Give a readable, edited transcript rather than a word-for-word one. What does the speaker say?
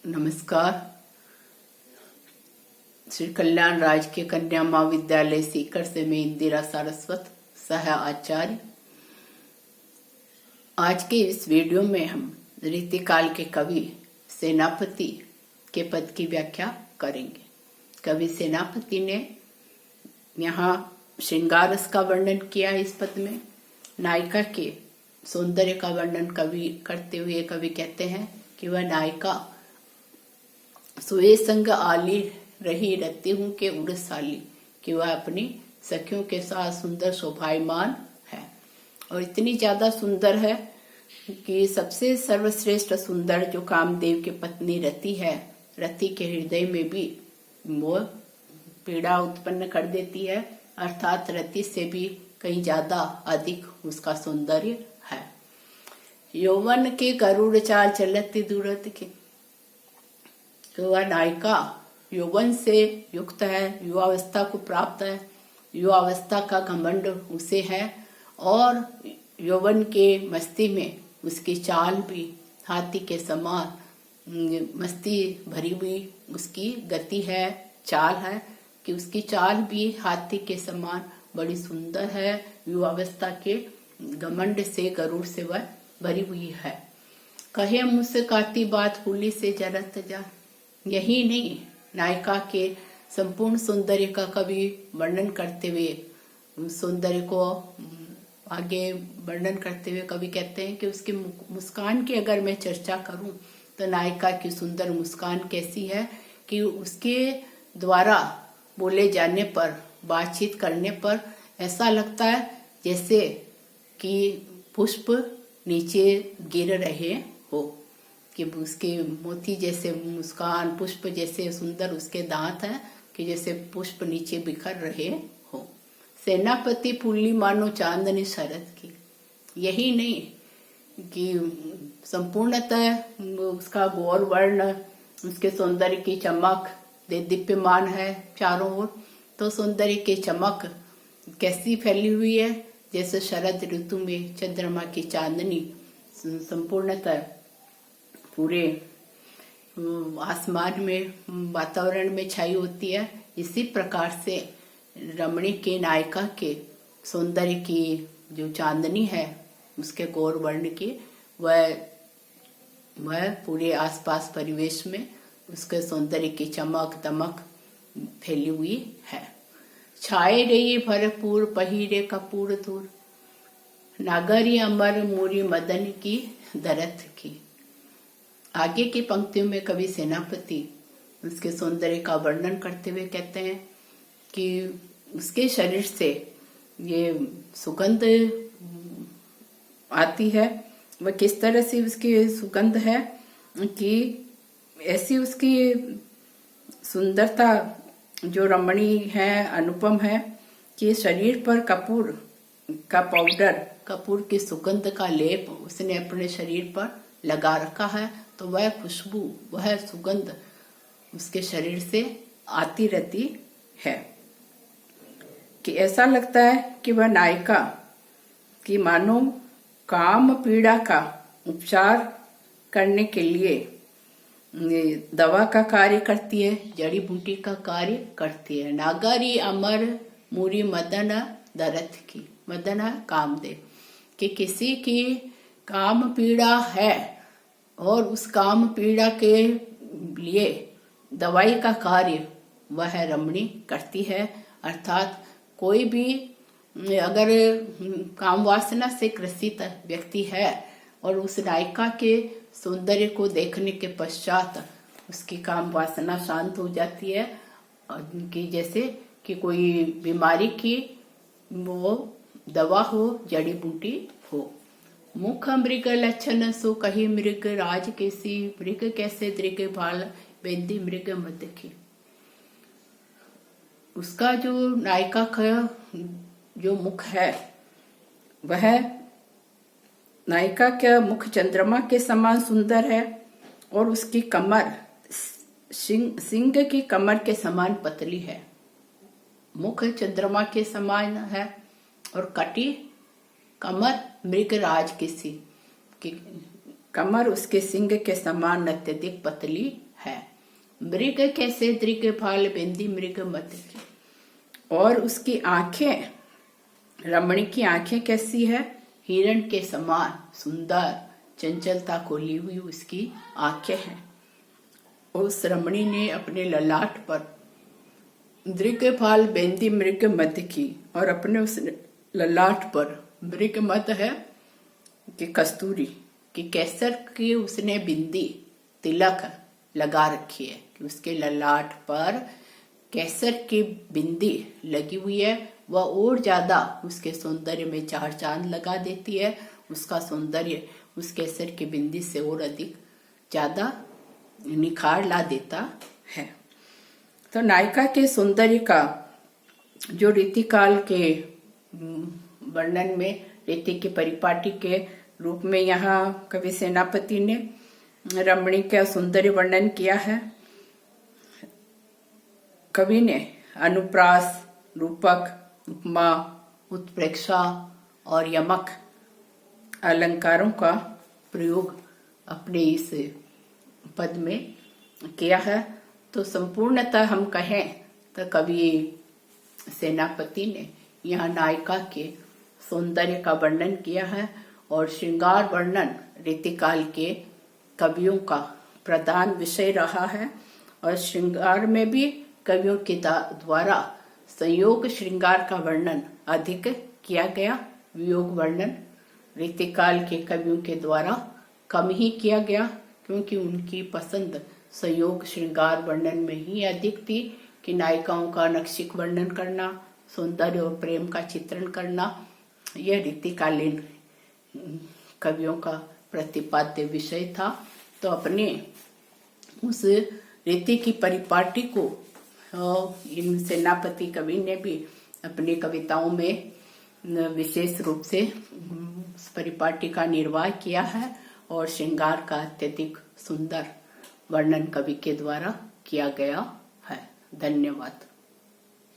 नमस्कार। श्री कल्याण राजकीय कन्या महाविद्यालय सीकर से मैं इंदिरा सारस्वत सह आचार्य। आज के इस वीडियो में हम रीतिकाल के कवि सेनापति के पद की व्याख्या करेंगे। कवि सेनापति ने यहाँ श्रृंगार रस का वर्णन किया है। इस पद में नायिका के सौंदर्य का वर्णन कवि करते हुए कवि कहते हैं कि वह नायिका सोए संग आली रही रहती हूँ के उड़ साली, कि वह अपनी सखियों के साथ सुंदर शोभायमान है और इतनी ज्यादा सुंदर है कि सबसे सर्वश्रेष्ठ सुंदर जो कामदेव की पत्नी रति है, रति के हृदय में भी मोह पीड़ा उत्पन्न कर देती है, अर्थात रति से भी कहीं ज्यादा अधिक उसका सौंदर्य है। यौवन के गरुड़ चाल चलती दूरत के, तो वह नायिका यौवन से युक्त है, युवावस्था को प्राप्त है, युवावस्था का घमंड उसे है और यौवन के मस्ती में उसकी चाल भी हाथी के समान मस्ती भरी हुई उसकी गति है, चाल है कि उसकी चाल भी हाथी के समान बड़ी सुंदर है। युवावस्था के घमंड से गरुड़ से वह भरी हुई है। कहे मुझसे काती बात फूली से जरत जा। यही नहीं, नायिका के संपूर्ण सौंदर्य का कवि वर्णन करते हुए सौंदर्य को आगे वर्णन करते हुए कवि कहते हैं कि उसकी मुस्कान की अगर मैं चर्चा करूं तो नायिका की सुंदर मुस्कान कैसी है कि उसके द्वारा बोले जाने पर, बातचीत करने पर ऐसा लगता है जैसे कि पुष्प नीचे गिर रहे हो, कि उसके मोती जैसे मुस्कान, पुष्प जैसे सुंदर उसके दांत हैं कि जैसे पुष्प नीचे बिखर रहे हो। सेनापति फूली मानो चांदनी शरद की। यही नहीं कि संपूर्णतः उसका गौर वर्ण, उसके सौंदर्य की चमक दीप्यमान है चारों ओर, तो सौंदर्य की चमक कैसी फैली हुई है जैसे शरद ऋतु में चंद्रमा की चांदनी संपूर्णतः पूरे आसमान में, वातावरण में छाई होती है। इसी प्रकार से रमणी के नायिका के सौंदर्य की जो चांदनी है उसके गौर वर्ण की, वह पूरे आसपास परिवेश में उसके सौंदर्य की चमक दमक फैली हुई है। छाए रही भरपूर पहिरे कपूर दूर, नागरी अमर मूरी मदन की दरत की। आगे की पंक्तियों में कवि सेनापति उसके सौंदर्य का वर्णन करते हुए कहते हैं कि उसके शरीर से ये सुगंध आती है। वह किस तरह से उसकी सुगंध है कि ऐसी उसकी सुंदरता जो रमणीय है, अनुपम है कि शरीर पर कपूर का पाउडर, कपूर की सुगंध का लेप उसने अपने शरीर पर लगा रखा है, तो वह खुशबू, वह सुगंध उसके शरीर से आती रहती है कि ऐसा लगता है कि वह नायिका की मानो काम पीड़ा का उपचार करने के लिए दवा का कार्य करती है, जड़ी बूटी का कार्य करती है। नागरी अमर मूरी मदन दरत की, मदन कामदेव, कि किसी की काम पीड़ा है और उस काम पीड़ा के लिए दवाई का कार्य वह रमणी करती है। अर्थात कोई भी अगर काम वासना से ग्रसित व्यक्ति है और उस नायिका के सौंदर्य को देखने के पश्चात उसकी काम वासना शांत हो जाती है, कि जैसे कि कोई बीमारी की वो दवा हो, जड़ी बूटी हो। मुख मृग लक्षण सो कही मृग राज कैसी, मृग कैसे दृग भाल बेंदी मृग मद की। उसका जो नायिका का जो मुख है, वह नायिका का मुख चंद्रमा के समान सुंदर है और उसकी कमर सिंह की कमर के समान पतली है। मुख चंद्रमा के समान है और कटी कमर मृगराज की कमर उसके सिंह के समान अत्यधिक पतली है। मृग कैसे दृग फाल बेंदी मृग मत की। और उसकी आंखें, रमणी की आंखें कैसी है? हिरण के समान सुंदर, चंचलता को ली हुई उसकी आंखें हैं। उस रमणी ने अपने ललाट पर दृगफाल बेंदी मृग मध्य की, और अपने उस ललाट पर, मृग मध्य है कि कस्तूरी कि केसर की उसने बिंदी तिलक लगा रखी है, कि उसके ललाट पर केसर की बिंदी लगी हुई है। वह और ज्यादा उसके सौंदर्य में चार चांद लगा देती है। उसका सौंदर्य उस केसर की बिंदी से और अधिक ज्यादा निखार ला देता है। तो नायिका के सौंदर्य का जो रीतिकाल के वर्णन में, रीति के परिपाटी के रूप में यहाँ कवि सेनापति ने रमणी का सौंदर्य वर्णन किया है। कवि ने अनुप्रास, रूपक, उपमा, उत्प्रेक्षा और यमक अलंकारों का प्रयोग अपने इस पद में किया है। तो संपूर्णतः हम कहें तो कवि सेनापति ने यहाँ नायिका के सौंदर्य का वर्णन किया है, और श्रृंगार वर्णन रीतिकाल के कवियों का प्रधान विषय रहा है। और श्रृंगार में भी कवियों के द्वारा संयोग श्रृंगार का वर्णन अधिक किया गया। वियोग वर्णन रीतिकाल के कवियों के द्वारा कम ही किया गया, क्योंकि उनकी पसंद संयोग श्रृंगार वर्णन में ही अधिक थी, कि नायिकाओं का नक्षिक वर्णन करना, सौंदर्य और प्रेम का चित्रण करना, यह रीतिकालीन कवियों का प्रतिपाद्य विषय था। तो अपने उस रीति की परिपाटी को इन सेनापति कवि ने भी अपनी कविताओं में विशेष रूप से उस परिपाटी का निर्वाह किया है, और श्रृंगार का अत्यधिक सुंदर वर्णन कवि के द्वारा किया गया है। धन्यवाद।